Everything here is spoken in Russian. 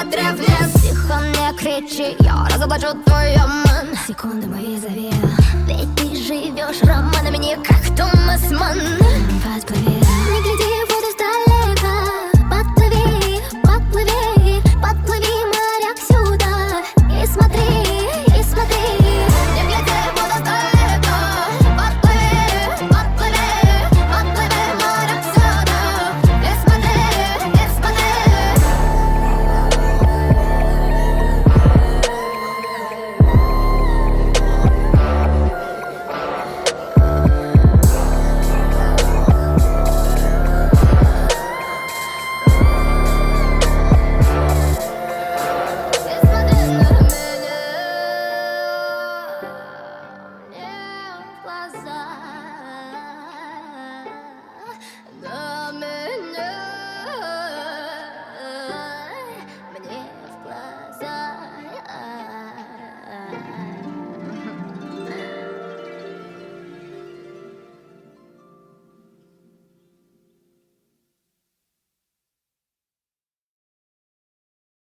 смотря вниз. Тихо, не кричи, я разоблачу твой обман. Секунды мои зови, ведь ты живешь романами не как Томасман. Подплыви, не гляди в воду сдалека. Подплыви, подплыви, подплыви, моряк, сюда. И смотри, и смотри. Не гляди в воду сдалека. Подплыви, подплыви, подплыви, моряк, сюда. И смотри, и смотри. Глаза.